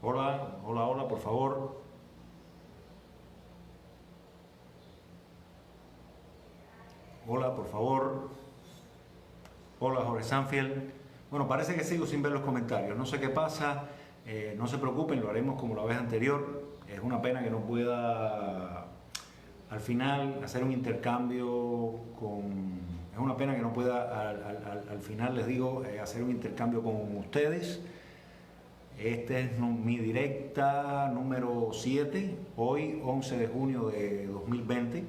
Hola, hola, hola, por favor. Hola, por favor. Hola, Jorge Sanfield. Bueno, parece que sigo sin ver los comentarios. No sé qué pasa. No se preocupen, lo haremos como la vez anterior. Es una pena que no pueda al final hacer un intercambio con... Es una pena que no pueda al final, les digo, hacer un intercambio con ustedes. Este es mi directa número 7, hoy 11 de junio de 2020,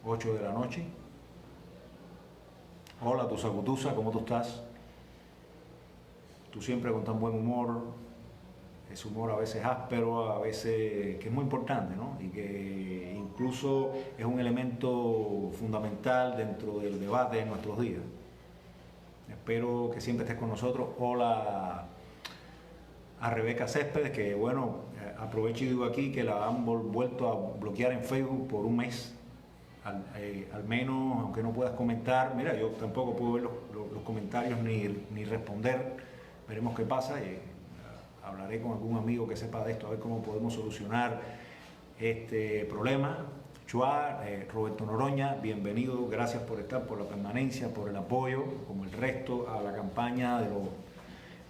8 de la noche. Hola, Tusacutusa, ¿cómo tú estás? Tú siempre con tan buen humor, ese humor a veces áspero, a veces que es muy importante, ¿no? Y que incluso es un elemento fundamental dentro del debate de nuestros días. Espero que siempre estés con nosotros. Hola a Rebeca Céspedes, que bueno, aprovecho y digo aquí que la han vuelto a bloquear en Facebook por un mes. Al menos, aunque no puedas comentar, mira, yo tampoco puedo ver los comentarios ni responder, veremos qué pasa. Hablaré con algún amigo que sepa de esto, a ver cómo podemos solucionar este problema. Chua, Roberto Noroña, bienvenido, gracias por estar, por la permanencia, por el apoyo, como el resto, a la campaña de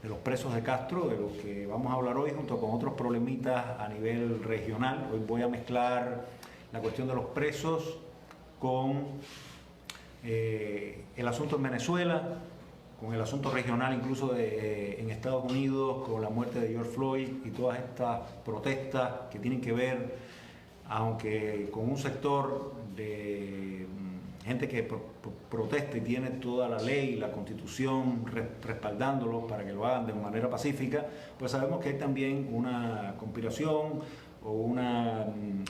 los presos de Castro, de los que vamos a hablar hoy, junto con otros problemitas a nivel regional. Hoy voy a mezclar la cuestión de los presos con el asunto en Venezuela, con el asunto regional incluso en Estados Unidos, con la muerte de George Floyd y todas estas protestas que tienen que ver, aunque con un sector de gente que protesta y tiene toda la ley y la constitución respaldándolo para que lo hagan de manera pacífica, pues sabemos que hay también una conspiración o un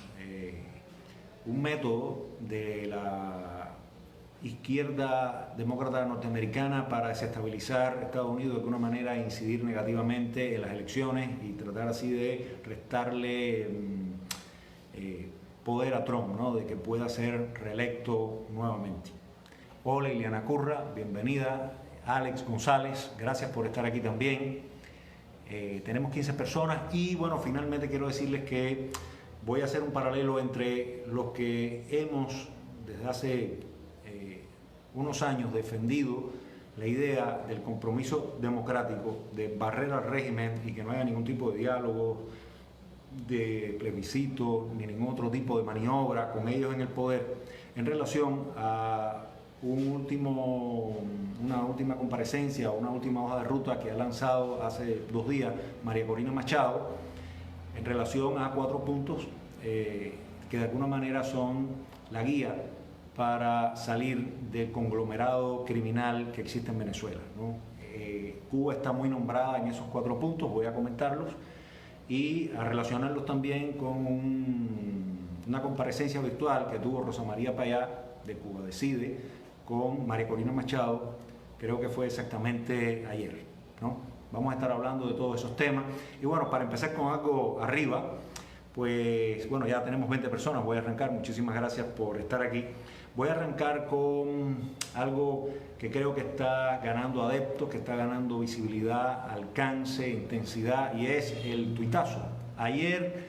método de la izquierda demócrata norteamericana para desestabilizar Estados Unidos de alguna manera, incidir negativamente en las elecciones y tratar así de restarle poder a Trump, ¿no? De que pueda ser reelecto nuevamente. Hola Ileana Curra, bienvenida. Alex González, gracias por estar aquí también. Tenemos 15 personas y bueno, finalmente quiero decirles que voy a hacer un paralelo entre los que hemos desde hace unos años defendido la idea del compromiso democrático, de barrer al régimen y que no haya ningún tipo de diálogo, de plebiscito, ni ningún otro tipo de maniobra con ellos en el poder, en relación a una última comparecencia o una última hoja de ruta que ha lanzado hace 2 días María Corina Machado en relación a 4 puntos que de alguna manera son la guía para salir del conglomerado criminal que existe en Venezuela, ¿no? Cuba está muy nombrada en esos 4 puntos, voy a comentarlos y a relacionarlos también con una comparecencia virtual que tuvo Rosa María Payá de Cuba Decide con María Corina Machado, creo que fue exactamente ayer, ¿no? Vamos a estar hablando de todos esos temas y bueno, para empezar con algo arriba, pues bueno, ya tenemos 20 personas, voy a arrancar, muchísimas gracias por estar aquí. Voy a arrancar con algo que creo que está ganando adeptos, que está ganando visibilidad, alcance, intensidad, y es el tuitazo. Ayer,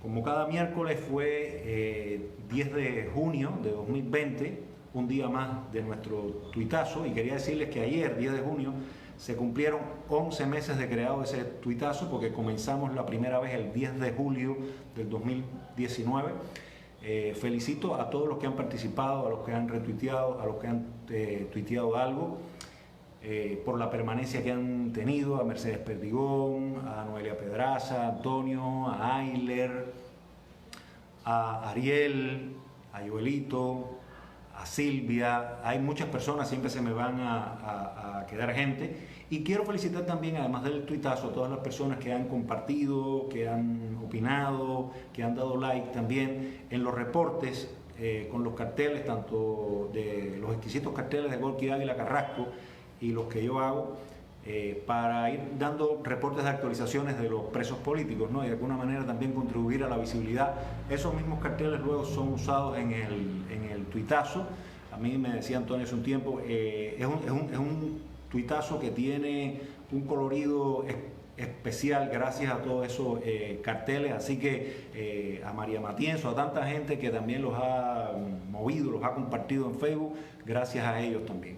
como cada miércoles, fue 10 de junio de 2020, un día más de nuestro tuitazo, y quería decirles que ayer, 10 de junio, se cumplieron 11 meses de creado ese tuitazo, porque comenzamos la primera vez el 10 de julio del 2019. Felicito a todos los que han participado, a los que han retuiteado, a los que han tuiteado algo, por la permanencia que han tenido, a Mercedes Perdigón, a Noelia Pedraza, a Antonio, a Ayler, a Ariel, a Joelito, a Silvia. Hay muchas personas, siempre se me van a quedar gente. Y quiero felicitar también, además del tuitazo, a todas las personas que han compartido, que han opinado, que han dado like también en los reportes con los carteles, tanto de los exquisitos carteles de Gorky Águila Carrasco y los que yo hago, para ir dando reportes de actualizaciones de los presos políticos, ¿no? Y de alguna manera también contribuir a la visibilidad. Esos mismos carteles luego son usados en el tuitazo. A mí me decía Antonio hace un tiempo, es un tuitazo que tiene un colorido especial gracias a todos esos carteles, así que a María Matienzo, a tanta gente que también los ha movido, los ha compartido en Facebook, gracias a ellos también.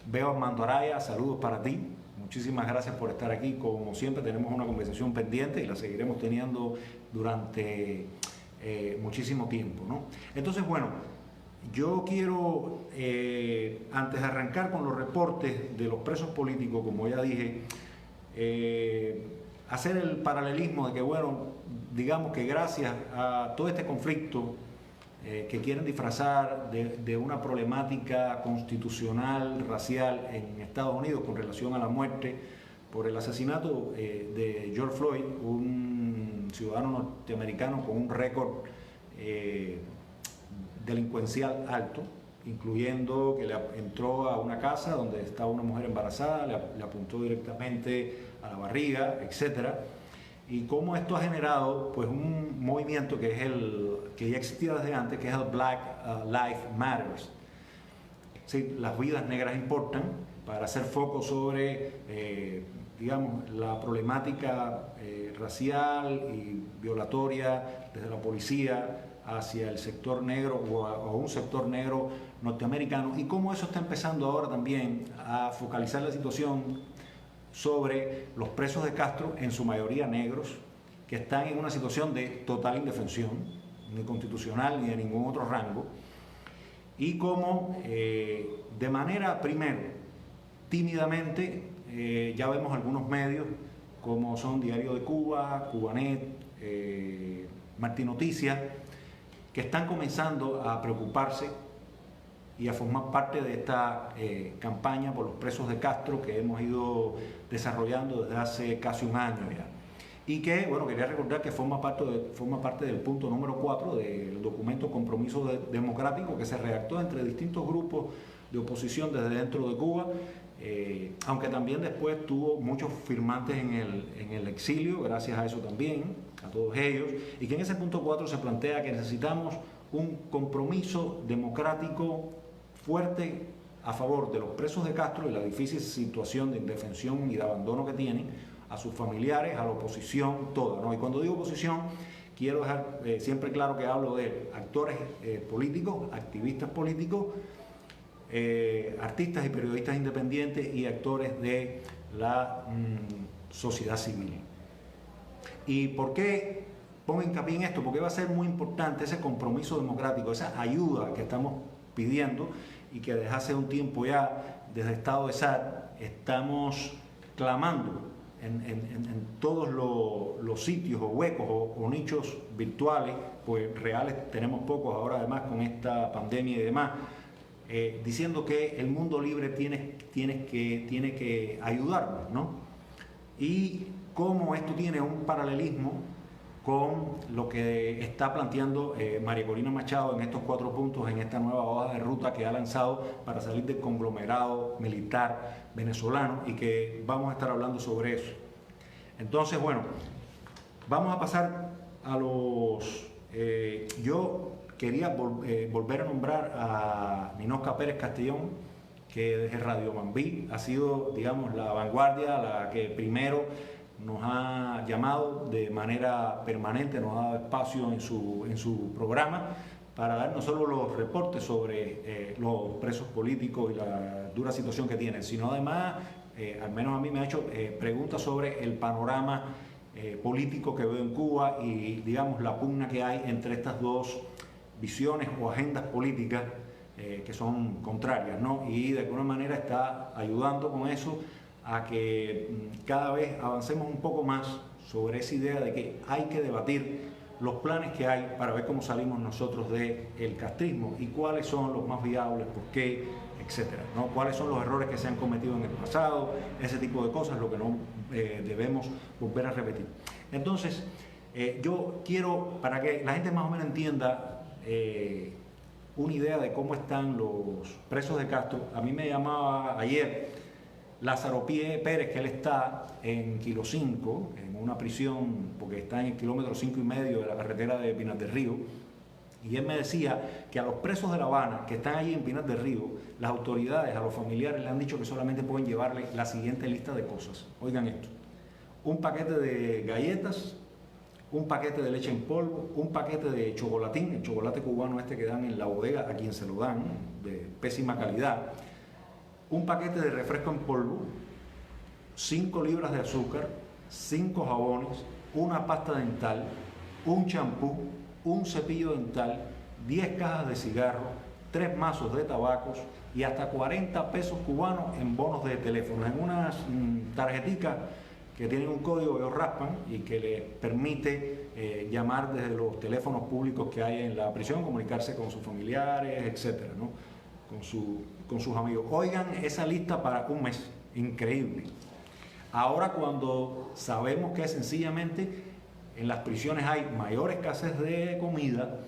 Veo a Armando Araya, saludos para ti, muchísimas gracias por estar aquí. Como siempre tenemos una conversación pendiente y la seguiremos teniendo durante muchísimo tiempo, ¿no? Entonces, bueno, yo quiero, antes de arrancar con los reportes de los presos políticos, como ya dije, hacer el paralelismo de que, bueno, digamos que gracias a todo este conflicto que quieren disfrazar de una problemática constitucional, racial en Estados Unidos con relación a la muerte por el asesinato de George Floyd, un ciudadano norteamericano con un récord delincuencial alto, incluyendo que entró a una casa donde estaba una mujer embarazada, le apuntó directamente a la barriga, etcétera, y cómo esto ha generado pues un movimiento que ya existía desde antes, que es el Black Lives Matter. Sí, las vidas negras importan, para hacer foco sobre digamos, la problemática racial y violatoria desde la policía hacia el sector negro o a un sector negro norteamericano, y cómo eso está empezando ahora también a focalizar la situación sobre los presos de Castro, en su mayoría negros, que están en una situación de total indefensión, ni constitucional ni de ningún otro rango, y cómo de manera, primero, tímidamente, ya vemos algunos medios como son Diario de Cuba, Cubanet, Martín Noticias, que están comenzando a preocuparse y a formar parte de esta campaña por los presos de Castro que hemos ido desarrollando desde hace casi un año ya. Y que, bueno, quería recordar que forma parte del punto número 4 del documento Compromiso Democrático, que se redactó entre distintos grupos de oposición desde dentro de Cuba, aunque también después tuvo muchos firmantes en el exilio, gracias a eso también, a todos ellos, y que en ese punto 4 se plantea que necesitamos un compromiso democrático fuerte a favor de los presos de Castro y la difícil situación de indefensión y de abandono que tienen, a sus familiares, a la oposición toda, ¿no? Y cuando digo oposición, quiero dejar siempre claro que hablo de actores políticos, activistas políticos, artistas y periodistas independientes y actores de la sociedad civil. ¿Y por qué pongo hincapié en esto? Porque va a ser muy importante ese compromiso democrático, esa ayuda que estamos pidiendo y que desde hace un tiempo ya, desde Estado de SAR, estamos clamando en todos los sitios o huecos o nichos virtuales, pues reales tenemos pocos ahora, además con esta pandemia y demás, diciendo que el mundo libre tiene que ayudarnos, ¿no? Y cómo esto tiene un paralelismo con lo que está planteando María Corina Machado en estos 4 puntos, en esta nueva hoja de ruta que ha lanzado para salir del conglomerado militar venezolano, y que vamos a estar hablando sobre eso. Entonces, bueno, vamos a pasar a los... yo quería volver a nombrar a Ninosca Pérez Castellón, que desde Radio Mambí ha sido, digamos, la vanguardia, la que primero nos ha llamado de manera permanente, nos ha dado espacio en su programa para dar no solo los reportes sobre los presos políticos y la dura situación que tienen, sino además, al menos a mí me ha hecho preguntas sobre el panorama político que veo en Cuba y, digamos, la pugna que hay entre estas dos visiones o agendas políticas que son contrarias, ¿no? Y de alguna manera está ayudando con eso a que cada vez avancemos un poco más sobre esa idea de que hay que debatir los planes que hay para ver cómo salimos nosotros del castrismo y cuáles son los más viables, por qué, etcétera, ¿no? Cuáles son los errores que se han cometido en el pasado, ese tipo de cosas, lo que no debemos volver a repetir. Entonces, yo quiero, para que la gente más o menos entienda una idea de cómo están los presos de Castro, a mí me llamaba ayer Lázaro Pérez, que él está en Kilo 5, en una prisión, porque está en el kilómetro 5,5 de la carretera de Pinar del Río, Y él me decía que a los presos de La Habana que están allí en Pinar del Río, las autoridades, a los familiares le han dicho que solamente pueden llevarle la siguiente lista de cosas. Oigan esto: un paquete de galletas, un paquete de leche en polvo, un paquete de chocolatín, el chocolate cubano este que dan en la bodega a quien se lo dan, de pésima calidad, un paquete de refresco en polvo, 5 libras de azúcar, 5 jabones, una pasta dental, un champú, un cepillo dental, 10 cajas de cigarros, 3 mazos de tabacos y hasta 40 pesos cubanos en bonos de teléfono, en unas tarjeticas que tienen un código que ellos raspan y que les permite llamar desde los teléfonos públicos que hay en la prisión, comunicarse con sus familiares, etcétera, ¿no? con sus amigos. Oigan esa lista para un mes, increíble. Ahora, cuando sabemos que sencillamente en las prisiones hay mayor escasez de comida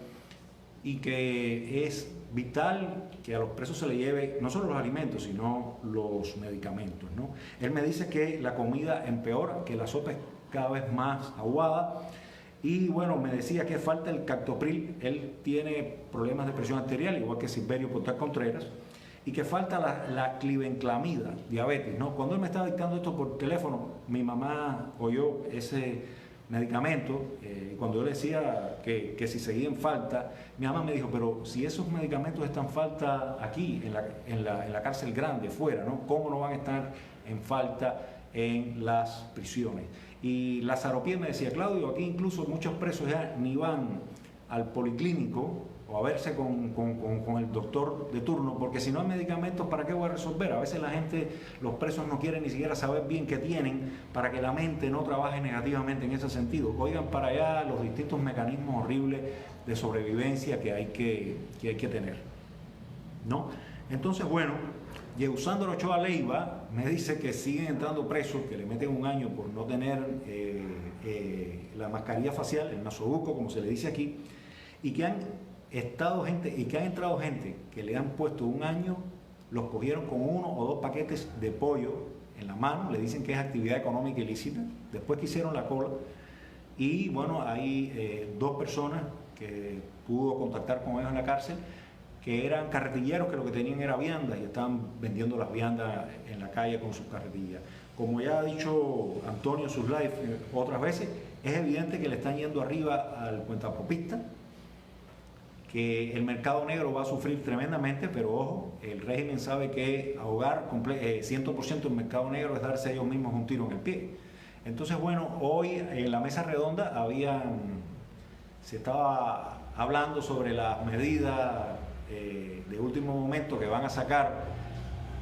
y que es vital que a los presos se les lleve no solo los alimentos, sino los medicamentos, ¿no? Él me dice que la comida empeora, que la sopa es cada vez más aguada y bueno, me decía que falta el captopril. Él tiene problemas de presión arterial, igual que Silverio Portal Contreras, y que falta la clibenclamida, diabetes, ¿no? Cuando él me estaba dictando esto por teléfono, mi mamá oyó ese medicamento, cuando yo le decía que si seguía en falta, mi mamá me dijo, pero si esos medicamentos están en falta aquí, en la cárcel grande, fuera, ¿no? ¿Cómo no van a estar en falta en las prisiones? Y Lázaro Piel me decía, Claudio, aquí incluso muchos presos ya ni van al policlínico o a verse con el doctor de turno, porque si no hay medicamentos, ¿para qué voy a resolver? A veces la gente, los presos no quieren ni siquiera saber bien qué tienen para que la mente no trabaje negativamente en ese sentido. Oigan para allá los distintos mecanismos horribles de sobrevivencia que hay que tener, ¿no? Entonces, bueno, Yeusandro Ochoa Leiva me dice que siguen entrando presos, que le meten 1 año por no tener la mascarilla facial, el nasobuco, como se le dice aquí, y que han entrado gente que le han puesto 1 año, los cogieron con 1 o 2 paquetes de pollo en la mano, le dicen que es actividad económica ilícita, después que hicieron la cola, y bueno, hay 2 personas que pudo contactar con ellos en la cárcel, que eran carretilleros que lo que tenían era viandas y estaban vendiendo las viandas en la calle con sus carretillas. Como ya ha dicho Antonio en sus lives otras veces, es evidente que le están yendo arriba al cuentapropista, que el mercado negro va a sufrir tremendamente, pero ojo, el régimen sabe que ahogar 100% el mercado negro es darse a ellos mismos un tiro en el pie. Entonces, bueno, hoy en la mesa redonda se estaba hablando sobre las medidas de último momento que van a sacar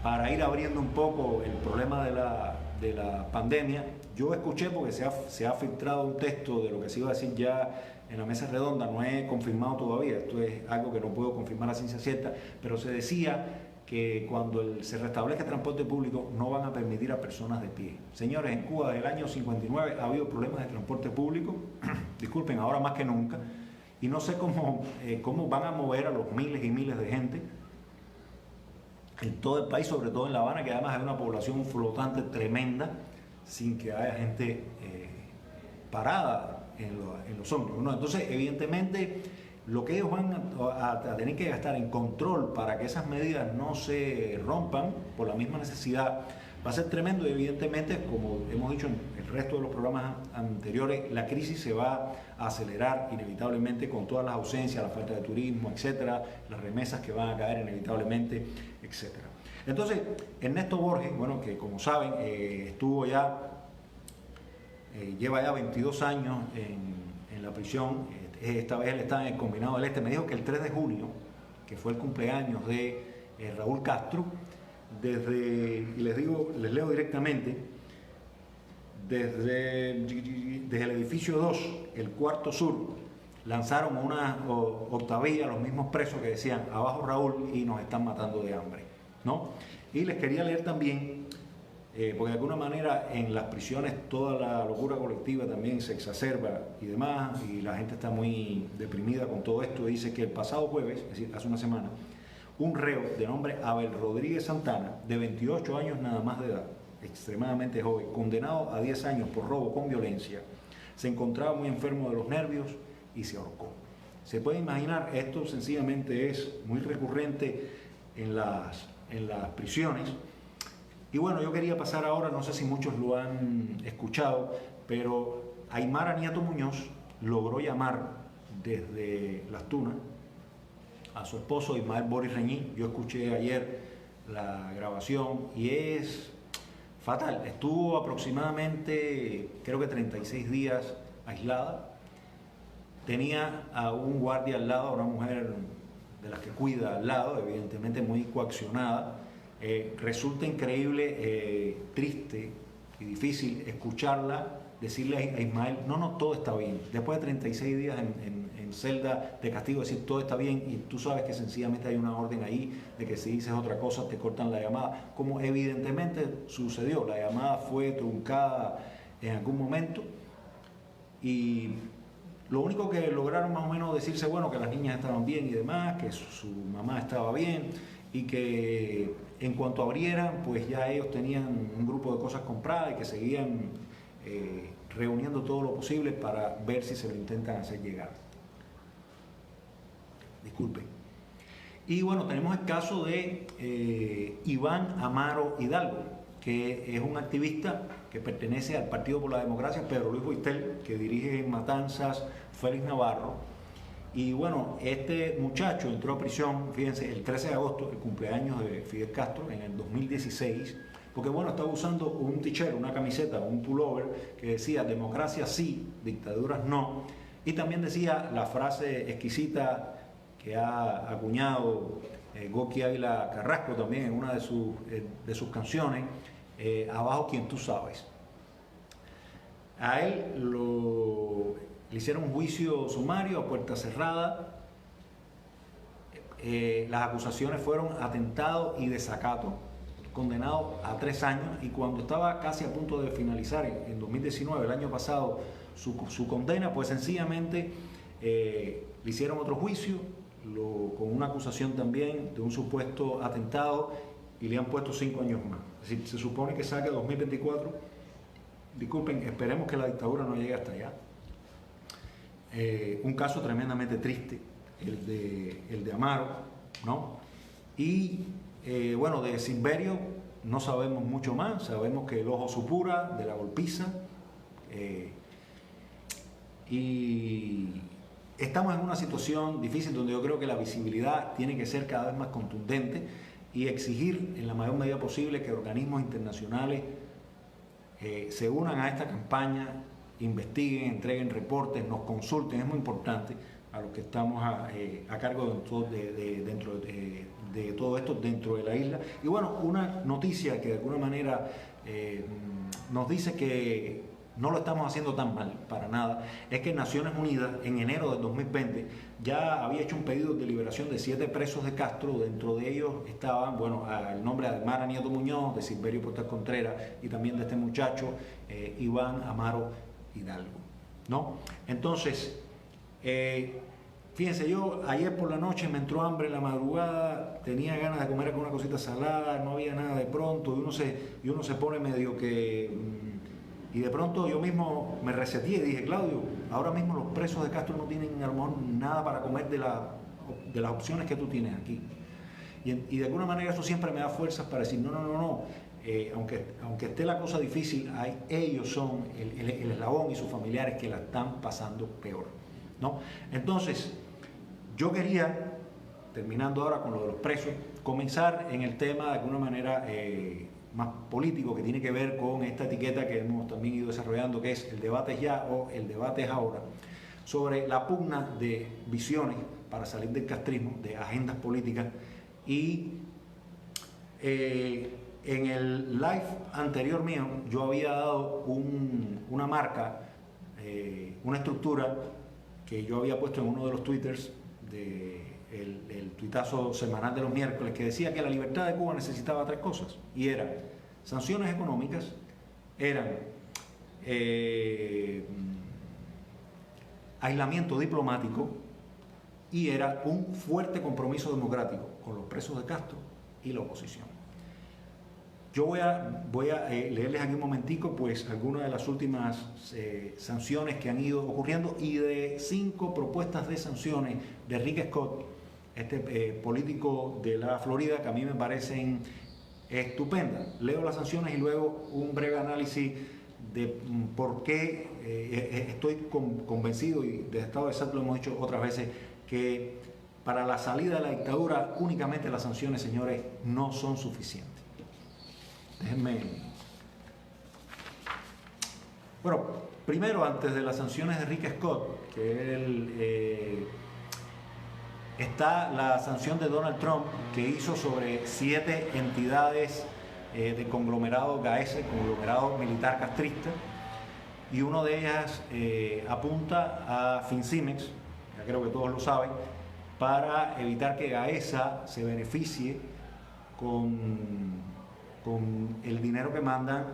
para ir abriendo un poco el problema de la pandemia. Yo escuché, porque se ha filtrado un texto de lo que se iba a decir ya en la mesa redonda, no he confirmado todavía, esto es algo que no puedo confirmar a ciencia cierta, pero se decía que cuando se restablezca el transporte público no van a permitir a personas de pie. Señores, en Cuba desde el año 59 ha habido problemas de transporte público, disculpen, ahora más que nunca, y no sé cómo van a mover a los miles y miles de gente en todo el país, sobre todo en La Habana, que además hay una población flotante tremenda, sin que haya gente parada en los hombros, ¿no? Entonces, evidentemente, lo que ellos van a tener que gastar en control para que esas medidas no se rompan por la misma necesidad va a ser tremendo, y evidentemente, como hemos dicho en el resto de los programas anteriores, la crisis se va a acelerar inevitablemente con todas las ausencias, la falta de turismo, etcétera, las remesas que van a caer inevitablemente, etcétera. Entonces, Ernesto Borges, bueno, que como saben, lleva ya 22 años en la prisión, esta vez él está en el Combinado del Este, me dijo que el 3 de junio, que fue el cumpleaños de Raúl Castro, y les leo directamente, desde el edificio 2, el cuarto sur, lanzaron una octavilla a los mismos presos que decían, abajo Raúl y nos están matando de hambre, ¿no? Y les quería leer también, porque de alguna manera en las prisiones toda la locura colectiva también se exacerba y demás, y la gente está muy deprimida con todo esto. Dice que el pasado jueves, es decir, hace una semana, un reo de nombre Abel Rodríguez Santana, de 28 años nada más de edad, extremadamente joven, condenado a 10 años por robo con violencia, se encontraba muy enfermo de los nervios y se ahorcó. Se puede imaginar, esto sencillamente es muy recurrente en las prisiones. Y bueno, yo quería pasar ahora, no sé si muchos lo han escuchado, pero Aymara Niato Muñoz logró llamar desde Las Tunas a su esposo Ismael Boris Reñí. Yo escuché ayer la grabación y es fatal. Estuvo aproximadamente, creo que 36 días aislada. Tenía a un guardia al lado, a una mujer de las que cuida al lado, evidentemente muy coaccionada. Resulta increíble, triste y difícil escucharla decirle a Ismael, no, todo está bien. Después de 36 días en celda de castigo, decir todo está bien, y tú sabes que sencillamente hay una orden ahí de que si dices otra cosa te cortan la llamada, como evidentemente sucedió. La llamada fue truncada en algún momento y lo único que lograron más o menos decirse, bueno, que las niñas estaban bien y demás, que su mamá estaba bien y que en cuanto abrieran, pues ya ellos tenían un grupo de cosas compradas y que seguían reuniendo todo lo posible para ver si se lo intentan hacer llegar. Disculpen. Y bueno, tenemos el caso de Iván Amaro Hidalgo, que es un activista que pertenece al Partido por la Democracia, Pedro Luis Boitel, que dirige en Matanzas Félix Navarro. Y bueno, este muchacho entró a prisión, fíjense, el 13 de agosto, el cumpleaños de Fidel Castro, en el 2016, porque bueno, estaba usando un t-shirt, una camiseta, un pullover que decía democracia sí, dictaduras no, y también decía la frase exquisita que ha acuñado Goki Ávila Carrasco también en una de sus canciones, abajo quien tú sabes. A él le hicieron un juicio sumario a puerta cerrada. Las acusaciones fueron atentado y desacato, condenado a 3 años, y cuando estaba casi a punto de finalizar en 2019, el año pasado, su condena, pues sencillamente le hicieron otro juicio con una acusación también de un supuesto atentado y le han puesto 5 años más. Es decir, se supone que saque 2024. Disculpen, esperemos que la dictadura no llegue hasta allá. Un caso tremendamente triste, el de Amaro, ¿no? Y bueno, de Silverio no sabemos mucho más. Sabemos que el ojo supura de la golpiza, y estamos en una situación difícil donde yo creo que la visibilidad tiene que ser cada vez más contundente y exigir en la mayor medida posible que organismos internacionales se unan a esta campaña, investiguen, entreguen reportes, nos consulten. Es muy importante a los que estamos a cargo dentro de todo esto dentro de la isla. Y bueno, una noticia que de alguna manera nos dice que no lo estamos haciendo tan mal, para nada, es que Naciones Unidas en enero del 2020 ya había hecho un pedido de liberación de 7 presos de Castro. Dentro de ellos estaban, bueno, el nombre de Aymara Niato Muñoz, de Silverio Portal Contreras y también de este muchacho Iván Amaro Hidalgo, ¿no? Entonces, fíjense, yo ayer por la noche me entró hambre en la madrugada, tenía ganas de comer alguna cosita salada, no había nada de pronto, y uno se pone medio que... Y de pronto yo mismo me reseteé y dije, Claudio, ahora mismo los presos de Castro no tienen a lo mejor nada para comer de las opciones que tú tienes aquí. Y de alguna manera eso siempre me da fuerzas para decir, no, aunque esté la cosa difícil, ellos son el eslabón y sus familiares que la están pasando peor, ¿no? Entonces, yo quería, terminando ahora con lo de los presos, comenzar en el tema de alguna manera más político, que tiene que ver con esta etiqueta que hemos también ido desarrollando, que es el debate es ya o el debate es ahora, sobre la pugna de visiones para salir del castrismo, de agendas políticas. Y en el live anterior mío yo había dado una marca, una estructura que yo había puesto en uno de los twitters el tuitazo semanal de los miércoles, que decía que la libertad de Cuba necesitaba 3 cosas, y eran sanciones económicas, eran aislamiento diplomático, y era un fuerte compromiso democrático con los presos de Castro y la oposición. Yo voy a leerles aquí un momentico pues algunas de las últimas sanciones que han ido ocurriendo y de 5 propuestas de sanciones de Rick Scott, político de la Florida, que a mí me parecen estupendas. Leo las sanciones y luego un breve análisis de por qué estoy convencido, y de Estado de Exacto lo hemos dicho otras veces, que para la salida de la dictadura únicamente las sanciones, señores, no son suficientes. Déjenme. Bueno, primero, antes de las sanciones de Rick Scott, que está la sanción de Donald Trump, que hizo sobre 7 entidades de conglomerado GAESE, conglomerado militar castrista, y una de ellas apunta a Fincimex, ya creo que todos lo saben, para evitar que GAESA se beneficie con el dinero que mandan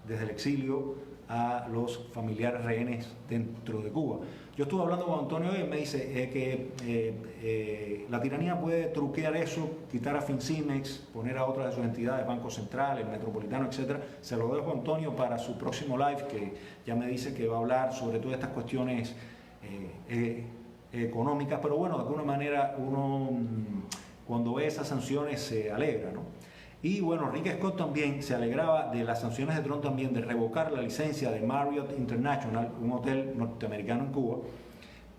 desde el exilio a los familiares rehenes dentro de Cuba. Yo estuve hablando con Antonio y él me dice que la tiranía puede truquear eso, quitar a Fincimex, poner a otras de sus entidades, Banco Central, el Metropolitano, etcétera. Se lo dejo a Antonio para su próximo live, que ya me dice que va a hablar sobre todas estas cuestiones económicas, pero bueno, de alguna manera uno cuando ve esas sanciones se alegra, ¿no? Y bueno, Rick Scott también se alegraba de las sanciones de Trump también, de revocar la licencia de Marriott International, un hotel norteamericano en Cuba,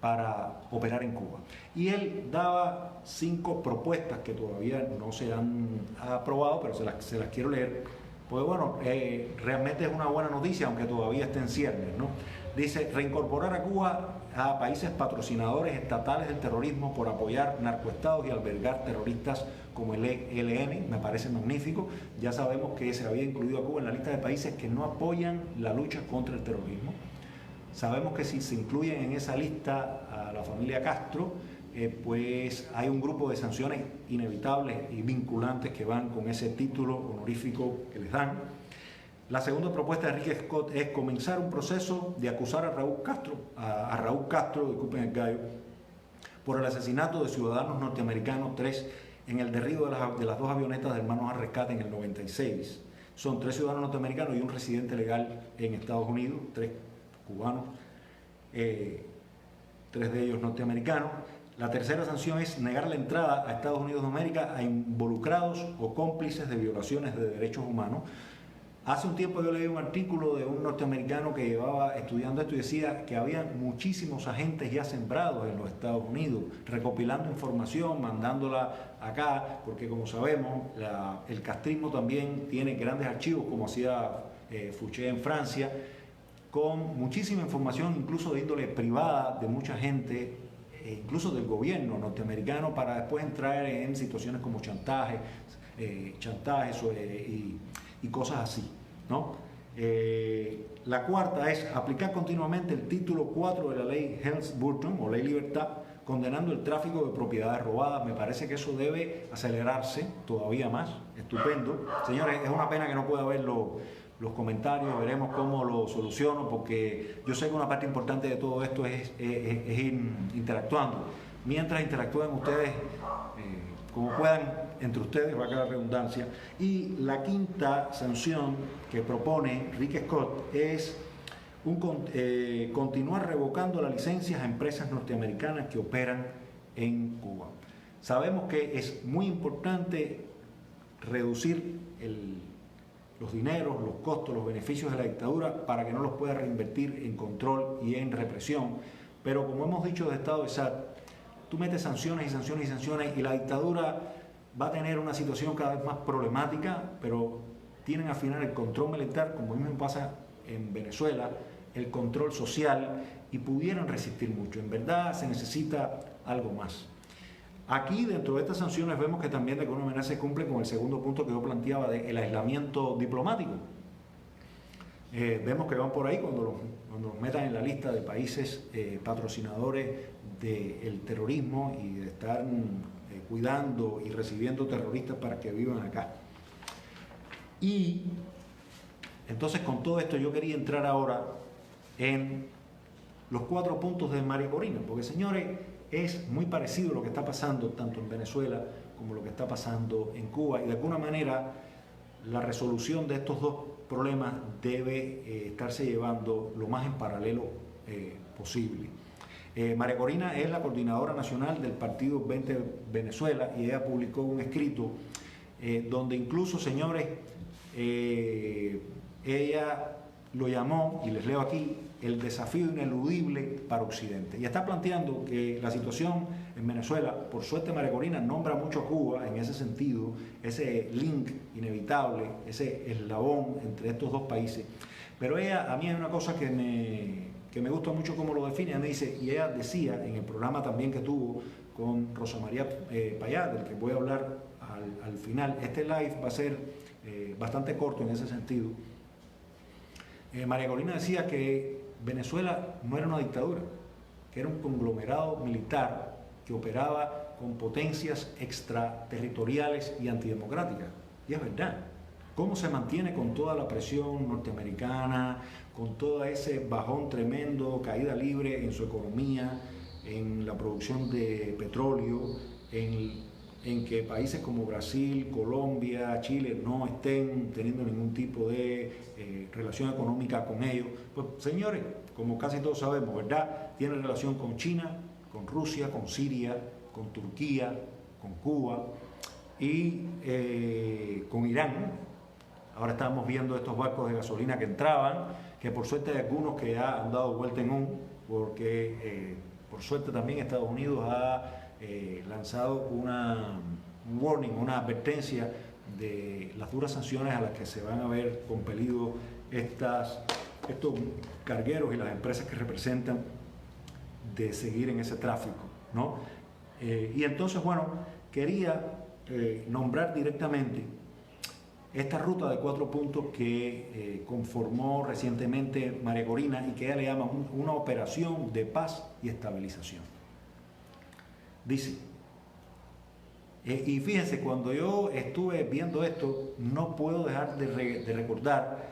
para operar en Cuba. Y él daba 5 propuestas que todavía no se han aprobado, pero se las quiero leer, pues bueno, realmente es una buena noticia, aunque todavía esté en ciernes, ¿no? Dice, reincorporar a Cuba a países patrocinadores estatales del terrorismo por apoyar narcoestados y albergar terroristas como el ELN, me parece magnífico. Ya sabemos que se había incluido a Cuba en la lista de países que no apoyan la lucha contra el terrorismo. Sabemos que si se incluyen en esa lista a la familia Castro, pues hay un grupo de sanciones inevitables y vinculantes que van con ese título honorífico que les dan. La segunda propuesta de Rick Scott es comenzar un proceso de acusar a Raúl Castro, disculpen el gallo, por el asesinato de ciudadanos norteamericanos, 3 en el derribo de las 2 avionetas de Hermanos al Rescate en el 96. Son 3 ciudadanos norteamericanos y un residente legal en Estados Unidos, 3 cubanos, 3 de ellos norteamericanos. La tercera sanción es negar la entrada a Estados Unidos de América a involucrados o cómplices de violaciones de derechos humanos. Hace un tiempo yo leí un artículo de un norteamericano que llevaba estudiando esto y decía que había muchísimos agentes ya sembrados en los Estados Unidos, recopilando información, mandándola acá, porque como sabemos, el castrismo también tiene grandes archivos, como hacía Fouché en Francia, con muchísima información, incluso de índole privada, de mucha gente, incluso del gobierno norteamericano, para después entrar en situaciones como chantajes y cosas así, ¿no? La cuarta es aplicar continuamente el título 4 de la ley Helms-Burton o ley Libertad, condenando el tráfico de propiedades robadas. Me parece que eso debe acelerarse todavía más. Estupendo. Señores, es una pena que no pueda ver los comentarios, veremos cómo lo soluciono, porque yo sé que una parte importante de todo esto es ir interactuando. Mientras interactúen ustedes, como puedan, entre ustedes, va a quedar redundancia. Y la quinta sanción que propone Rick Scott es continuar revocando las licencias a empresas norteamericanas que operan en Cuba. Sabemos que es muy importante reducir los dineros, los costos, los beneficios de la dictadura para que no los pueda reinvertir en control y en represión, pero como hemos dicho de Estado de SAT, tú metes sanciones y sanciones y sanciones y la dictadura va a tener una situación cada vez más problemática, pero tienen al final el control militar, como mismo pasa en Venezuela, el control social, y pudieran resistir mucho. En verdad se necesita algo más. Aquí, dentro de estas sanciones, vemos que también de alguna manera se cumple con el segundo punto que yo planteaba del aislamiento diplomático. Vemos que van por ahí cuando los metan en la lista de países patrocinadores del terrorismo y de estar cuidando y recibiendo terroristas para que vivan acá. Y entonces, con todo esto yo quería entrar ahora en los 4 puntos de María Corina, porque señores, es muy parecido lo que está pasando tanto en Venezuela como lo que está pasando en Cuba, y de alguna manera la resolución de estos dos problemas debe estarse llevando lo más en paralelo posible. María Corina es la coordinadora nacional del Partido 20 Venezuela y ella publicó un escrito donde incluso, señores, ella lo llamó, y les leo aquí, el desafío ineludible para Occidente. Y está planteando que la situación en Venezuela, por suerte María Corina nombra mucho a Cuba en ese sentido, ese link inevitable, ese eslabón entre estos dos países. Pero ella, a mí hay una cosa que me gusta mucho cómo lo define. Ella me dice, y ella decía en el programa también que tuvo con Rosa María Payá, del que voy a hablar al final, este live va a ser bastante corto en ese sentido. María Corina decía que Venezuela no era una dictadura, que era un conglomerado militar que operaba con potencias extraterritoriales y antidemocráticas. Y es verdad. ¿Cómo se mantiene con toda la presión norteamericana, con todo ese bajón tremendo, caída libre en su economía, en la producción de petróleo, en que países como Brasil, Colombia, Chile no estén teniendo ningún tipo de relación económica con ellos? Pues señores, como casi todos sabemos, ¿verdad? Tiene relación con China, con Rusia, con Siria, con Turquía, con Cuba y con Irán. Ahora estamos viendo estos barcos de gasolina que entraban, que por suerte hay algunos que ya han dado vuelta en U, porque por suerte también Estados Unidos ha lanzado un warning, una advertencia de las duras sanciones a las que se van a ver compelidos estos cargueros y las empresas que representan de seguir en ese tráfico, ¿no? Y entonces, bueno, quería nombrar directamente esta ruta de 4 puntos que conformó recientemente María Corina y que ella le llama una operación de paz y estabilización. Dice, y fíjense, cuando yo estuve viendo esto, no puedo dejar de recordar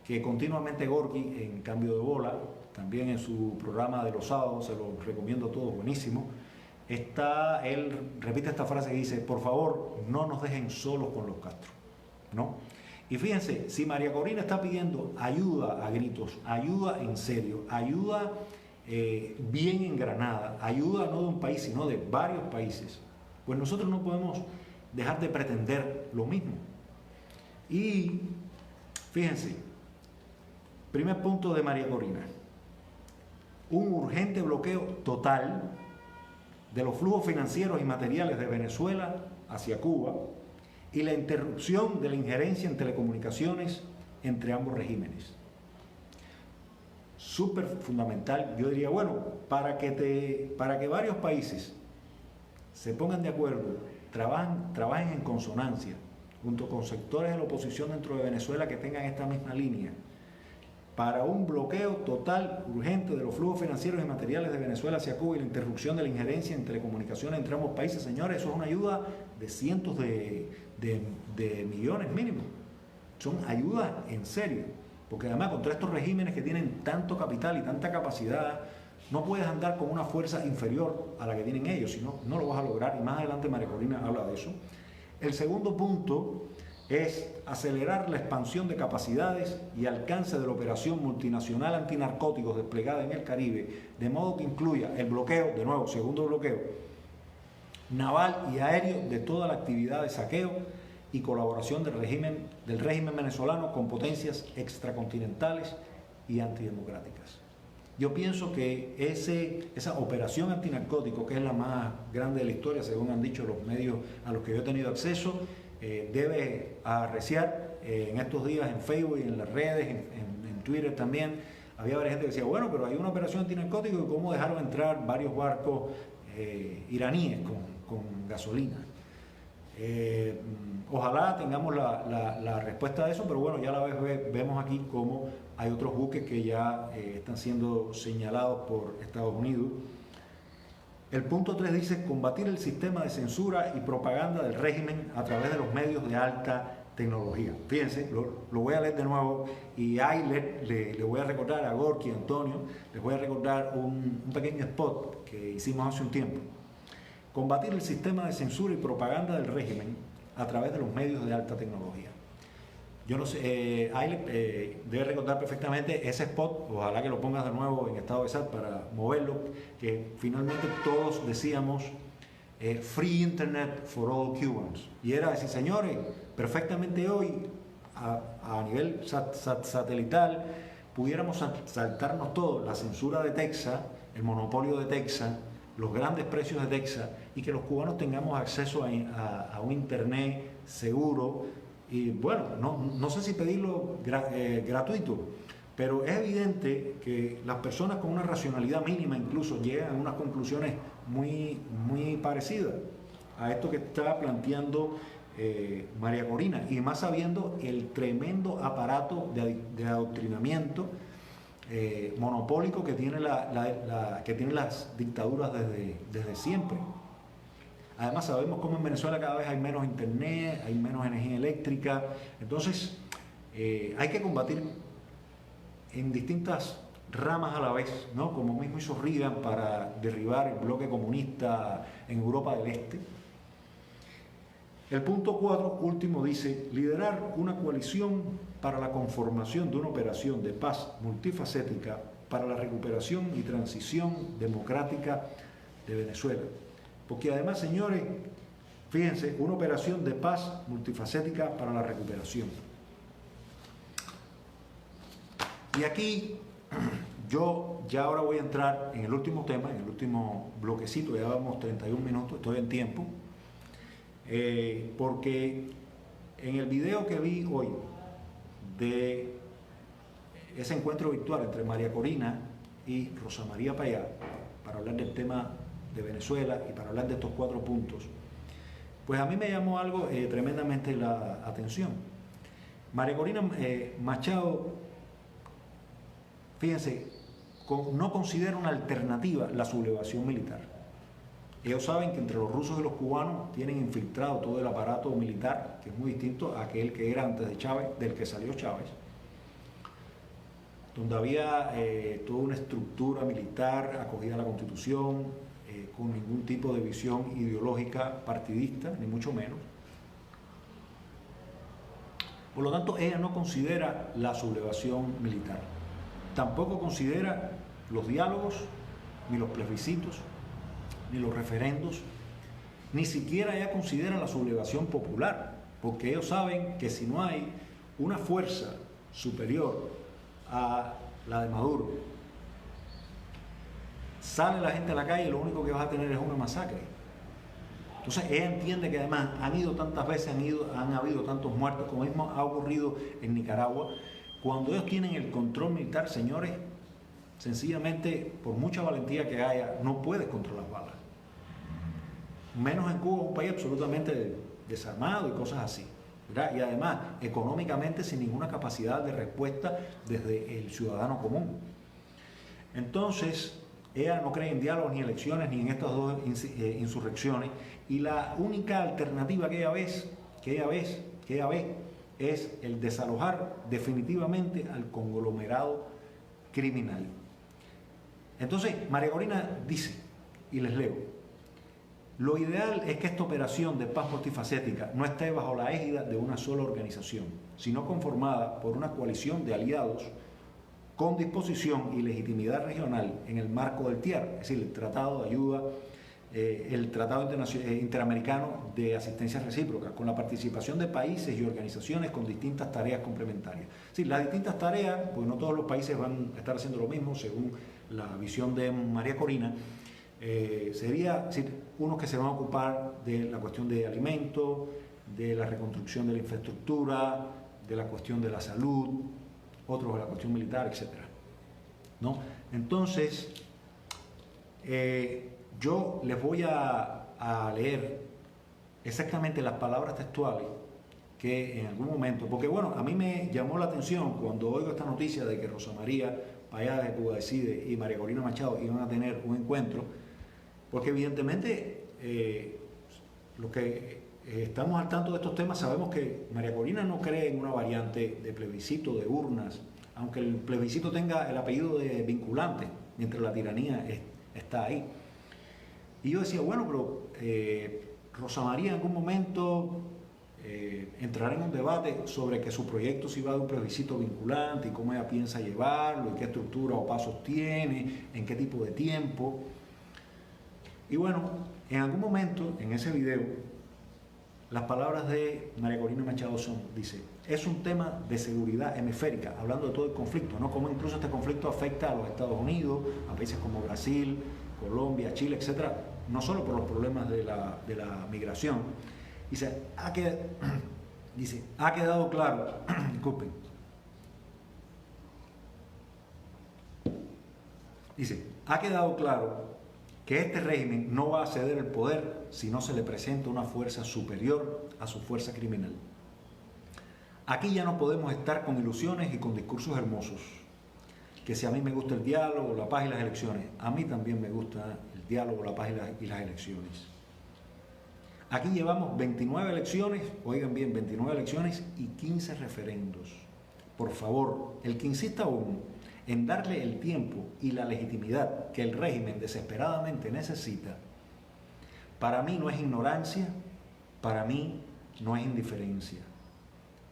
que continuamente Gorky, en Cambio de Bola, también en su programa de los sábados, se lo recomiendo a todos, buenísimo, él repite esta frase que dice, por favor, no nos dejen solos con los Castro, ¿no? Y fíjense, si María Corina está pidiendo ayuda a gritos, ayuda en serio, ayuda bien engranada, ayuda no de un país, sino de varios países, pues nosotros no podemos dejar de pretender lo mismo. Y fíjense, primer punto de María Corina, un urgente bloqueo total de los flujos financieros y materiales de Venezuela hacia Cuba y la interrupción de la injerencia en telecomunicaciones entre ambos regímenes. Súper fundamental, yo diría, bueno, para que varios países se pongan de acuerdo, trabajen en consonancia, junto con sectores de la oposición dentro de Venezuela que tengan esta misma línea, para un bloqueo total, urgente, de los flujos financieros y materiales de Venezuela hacia Cuba y la interrupción de la injerencia en telecomunicaciones entre ambos países. Señores, eso es una ayuda de cientos de millones mínimo. Son ayudas en serio, porque además contra estos regímenes que tienen tanto capital y tanta capacidad, no puedes andar con una fuerza inferior a la que tienen ellos, sino no lo vas a lograr, y más adelante María Corina habla de eso. El segundo punto es acelerar la expansión de capacidades y alcance de la operación multinacional antinarcóticos desplegada en el Caribe, de modo que incluya el bloqueo, de nuevo, segundo bloqueo, naval y aéreo de toda la actividad de saqueo y colaboración del régimen venezolano con potencias extracontinentales y antidemocráticas. Yo pienso que esa operación antinarcótico, que es la más grande de la historia, según han dicho los medios a los que yo he tenido acceso, debe arreciar. En estos días en Facebook y en las redes, en Twitter también, había varias gente que decía, bueno, pero hay una operación antinarcótico y cómo dejaron entrar varios barcos iraníes con gasolina. Ojalá tengamos la respuesta de eso, pero bueno, ya a la vez vemos aquí cómo hay otros buques que ya están siendo señalados por Estados Unidos. El punto 3 dice combatir el sistema de censura y propaganda del régimen a través de los medios de alta tecnología. Fíjense, lo voy a leer de nuevo y ahí le voy a recordar a Gorky y Antonio, les voy a recordar un pequeño spot que hicimos hace un tiempo. Combatir el sistema de censura y propaganda del régimen a través de los medios de alta tecnología. Yo no sé, debe recordar perfectamente ese spot, ojalá que lo pongas de nuevo en estado de sal para moverlo, que finalmente todos decíamos Free Internet for all Cubans. Y era decir, señores, perfectamente hoy, a nivel satelital, pudiéramos saltarnos todo, la censura de Texas, el monopolio de Texas, los grandes precios de Texas, y que los cubanos tengamos acceso a un Internet seguro. Y bueno, no sé si pedirlo gratuito, pero es evidente que las personas con una racionalidad mínima incluso llegan a unas conclusiones muy parecidas a esto que está planteando María Corina, y más sabiendo el tremendo aparato de adoctrinamiento monopólico que tiene que tienen las dictaduras desde siempre. Además sabemos cómo en Venezuela cada vez hay menos internet, hay menos energía eléctrica, entonces hay que combatir en distintas ramas a la vez, ¿no? Como mismo hizo Reagan para derribar el bloque comunista en Europa del Este. El punto 4, último, dice: liderar una coalición para la conformación de una operación de paz multifacética para la recuperación y transición democrática de Venezuela. Porque además, señores, fíjense, una operación de paz multifacética para la recuperación. Y aquí yo ya ahora voy a entrar en el último tema, en el último bloquecito, ya vamos 31 minutos, estoy en tiempo, porque en el video que vi hoy de ese encuentro virtual entre María Corina y Rosa María Payá, para hablar del tema de Venezuela y para hablar de estos 4 puntos, pues a mí me llamó algo tremendamente la atención. María Corina Machado, fíjense, no considera una alternativa la sublevación militar. Ellos saben que entre los rusos y los cubanos tienen infiltrado todo el aparato militar, que es muy distinto a aquel que era antes de Chávez, del que salió Chávez, donde había toda una estructura militar acogida a la Constitución, con ningún tipo de visión ideológica partidista, ni mucho menos. Por lo tanto, ella no considera la sublevación militar. Tampoco considera los diálogos, ni los plebiscitos, ni los referendos, ni siquiera ella considera la sublevación popular, porque ellos saben que si no hay una fuerza superior a la de Maduro, sale la gente a la calle y lo único que vas a tener es una masacre. Entonces ella entiende que además han ido tantas veces, han habido tantos muertos, como mismo ha ocurrido en Nicaragua. Cuando ellos tienen el control militar, señores, sencillamente, por mucha valentía que haya, no puedes contra las balas. Menos en Cuba, un país absolutamente desarmado y cosas así, ¿verdad? Y además, económicamente, sin ninguna capacidad de respuesta desde el ciudadano común. Entonces, ella no cree en diálogos, ni elecciones, ni en estas 2 insurrecciones, y la única alternativa que ella ve es el desalojar definitivamente al conglomerado criminal. Entonces, María Corina dice, y les leo: lo ideal es que esta operación de paz multifacética no esté bajo la égida de una sola organización, sino conformada por una coalición de aliados con disposición y legitimidad regional en el marco del TIAR, es decir, el Tratado de Ayuda, el Tratado Interamericano de Asistencia Recíproca, con la participación de países y organizaciones con distintas tareas complementarias. Sí, las distintas tareas, pues no todos los países van a estar haciendo lo mismo, según la visión de María Corina. Sería unos que se van a ocupar de la cuestión de alimentos, de la reconstrucción de la infraestructura, de la cuestión de la salud, otros de la cuestión militar, etc., ¿no? Entonces, yo les voy a leer exactamente las palabras textuales que en algún momento, porque bueno, a mí me llamó la atención cuando oigo esta noticia de que Rosa María Payá de Cuba Decide y María Corina Machado iban a tener un encuentro, porque evidentemente los que estamos al tanto de estos temas sabemos que María Corina no cree en una variante de plebiscito, de urnas, aunque el plebiscito tenga el apellido de vinculante, mientras la tiranía está ahí. Y yo decía, bueno, pero Rosa María en algún momento entrar en un debate sobre que su proyecto si va de un plebiscito vinculante y cómo ella piensa llevarlo, y qué estructura o pasos tiene, en qué tipo de tiempo. Y bueno, en algún momento en ese video, las palabras de María Corina Machado dice, es un tema de seguridad hemisférica, hablando de todo el conflicto, ¿no? Cómo incluso este conflicto afecta a los Estados Unidos, a países como Brasil, Colombia, Chile, etcétera, no solo por los problemas de la migración. Dice, ha quedado claro, disculpen, dice, ha quedado claro que este régimen no va a ceder el poder si no se le presenta una fuerza superior a su fuerza criminal. Aquí ya no podemos estar con ilusiones y con discursos hermosos, que si a mí me gusta el diálogo, la paz y las elecciones, a mí también me gusta el diálogo, la paz y las elecciones. Aquí llevamos 29 elecciones, oigan bien, 29 elecciones y 15 referendos. Por favor, el que insista aún en darle el tiempo y la legitimidad que el régimen desesperadamente necesita, para mí no es ignorancia, para mí no es indiferencia.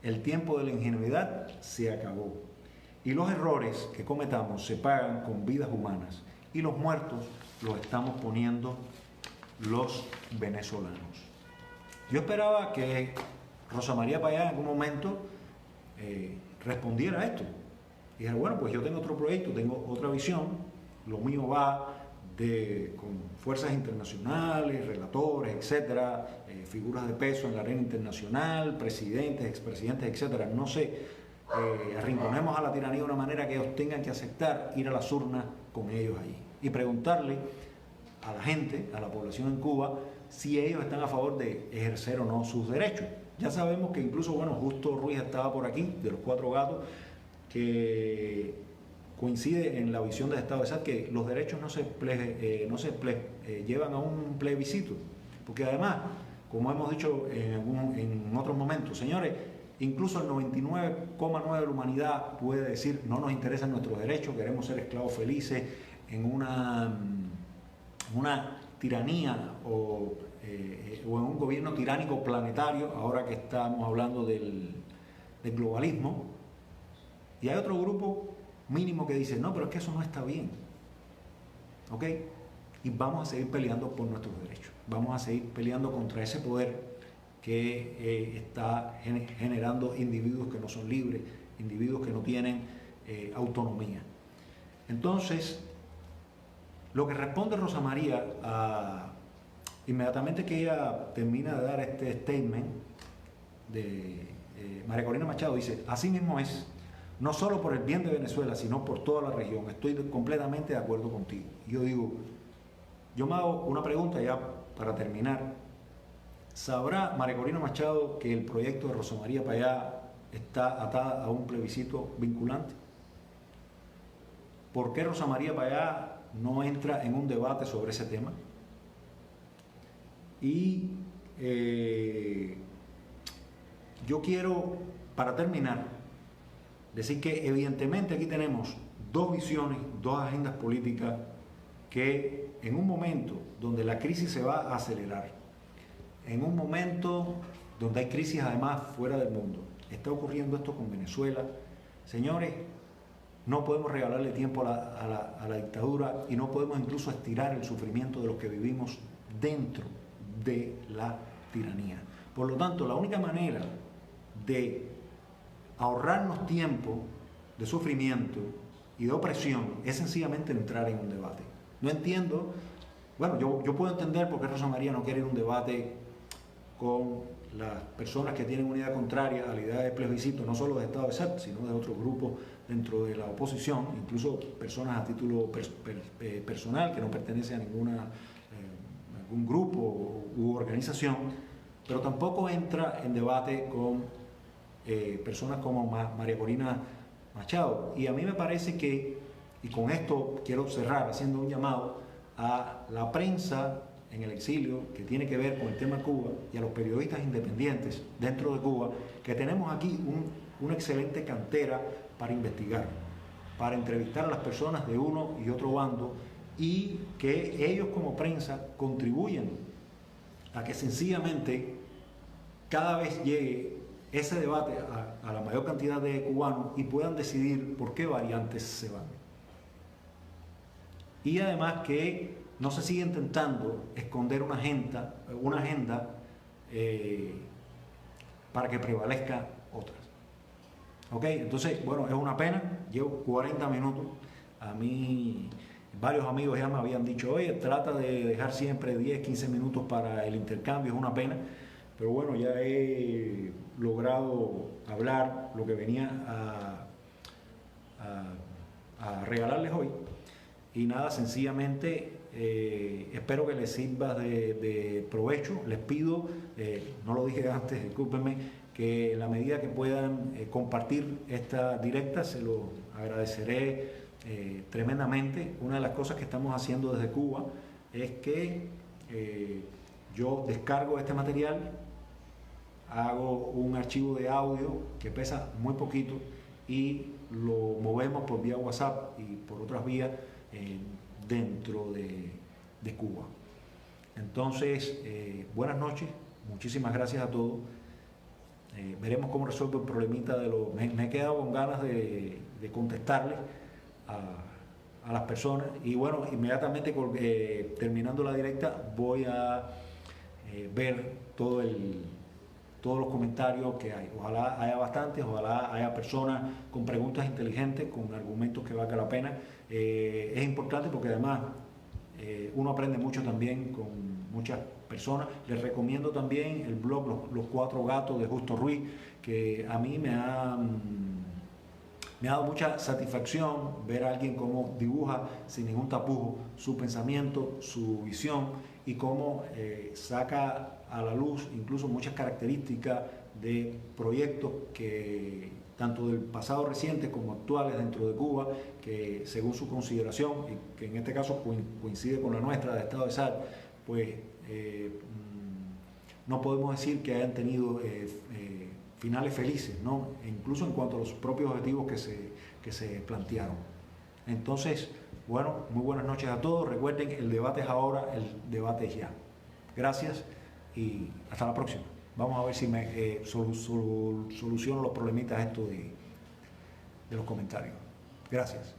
El tiempo de la ingenuidad se acabó y los errores que cometamos se pagan con vidas humanas y los muertos los estamos poniendo los venezolanos. Yo esperaba que Rosa María Payá en algún momento respondiera a esto. Y dije, bueno, pues yo tengo otro proyecto, tengo otra visión, lo mío va con fuerzas internacionales, relatores, etcétera, figuras de peso en la arena internacional, presidentes, expresidentes, etcétera. No sé, arrinconemos a la tiranía de una manera que ellos tengan que aceptar ir a las urnas con ellos ahí y preguntarle a la gente, a la población en Cuba, si ellos están a favor de ejercer o no sus derechos. Ya sabemos que incluso, bueno, Justo Ruiz estaba por aquí, de los Cuatro Gatos, que coincide en la visión del Estado de Sal que los derechos no se llevan a un plebiscito, porque además, como hemos dicho en otros momentos, señores, incluso el 99,9% de la humanidad puede decir no nos interesan nuestros derechos, queremos ser esclavos felices en una tiranía o en un gobierno tiránico planetario, ahora que estamos hablando del globalismo. Y hay otro grupo mínimo que dice, no, pero es que eso no está bien. ¿Ok? Y vamos a seguir peleando por nuestros derechos. Vamos a seguir peleando contra ese poder que está generando individuos que no son libres, individuos que no tienen autonomía. Entonces, lo que responde Rosa María inmediatamente que ella termina de dar este statement de María Corina Machado, dice, así mismo es, no solo por el bien de Venezuela, sino por toda la región. Estoy completamente de acuerdo contigo. Yo digo, yo me hago una pregunta ya para terminar. ¿Sabrá María Corina Machado que el proyecto de Rosa María Payá está atada a un plebiscito vinculante? ¿Por qué Rosa María Payá no entra en un debate sobre ese tema? Y yo quiero, para terminar, decir que evidentemente aquí tenemos dos visiones, dos agendas políticas que en un momento donde la crisis se va a acelerar, en un momento donde hay crisis además fuera del mundo, está ocurriendo esto con Venezuela. Señores, no podemos regalarle tiempo a la dictadura y no podemos incluso estirar el sufrimiento de los que vivimos dentro de la tiranía. Por lo tanto, la única manera de ahorrarnos tiempo de sufrimiento y de opresión es sencillamente entrar en un debate. No entiendo, bueno, yo puedo entender por qué Rosa María no quiere ir a un debate con las personas que tienen una idea contraria a la idea de plebiscito, no solo de Estado de Sal, sino de otros grupos dentro de la oposición, incluso personas a título personal que no pertenecen a ningún grupo u organización, pero tampoco entra en debate con personas como María Corina Machado. Y a mí me parece que, y con esto quiero cerrar haciendo un llamado a la prensa en el exilio que tiene que ver con el tema Cuba y a los periodistas independientes dentro de Cuba, que tenemos aquí una excelente cantera para investigar, para entrevistar a las personas de uno y otro bando y que ellos como prensa contribuyen a que sencillamente cada vez llegue ese debate a la mayor cantidad de cubanos y puedan decidir por qué variantes se van. Y además que no se sigue intentando esconder una agenda para que prevalezca otras. ¿Ok? Entonces, bueno, es una pena, llevo 40 minutos, a mí varios amigos ya me habían dicho, oye, trata de dejar siempre 10, 15 minutos para el intercambio, es una pena, pero bueno, ya he logrado hablar lo que venía a regalarles hoy. Y nada, sencillamente espero que les sirva de provecho. Les pido, no lo dije antes, discúlpenme, que en la medida que puedan compartir esta directa, se lo agradeceré tremendamente. Una de las cosas que estamos haciendo desde Cuba es que yo descargo este material, hago un archivo de audio que pesa muy poquito y lo movemos por vía WhatsApp y por otras vías dentro de Cuba. Entonces, buenas noches, muchísimas gracias a todos. Veremos cómo resuelvo el problemita de los... Me he quedado con ganas de contestarle a las personas y bueno, inmediatamente terminando la directa voy a ver todos los comentarios que hay. Ojalá haya bastantes, ojalá haya personas con preguntas inteligentes, con argumentos que valga la pena. Es importante porque además uno aprende mucho también con muchas personas. Les recomiendo también el blog Los Cuatro Gatos de Justo Ruiz, que a mí me ha dado mucha satisfacción ver a alguien cómo dibuja sin ningún tapujo su pensamiento, su visión y cómo saca a la luz incluso muchas características de proyectos que tanto del pasado reciente como actuales dentro de Cuba, que según su consideración, y que en este caso coincide con la nuestra de Estado de Sal, pues no podemos decir que hayan tenido finales felices, ¿no? E incluso en cuanto a los propios objetivos que se plantearon. Entonces, bueno, muy buenas noches a todos. Recuerden, el debate es ahora, el debate es ya. Gracias y hasta la próxima. Vamos a ver si me soluciono los problemitas estos de los comentarios. Gracias.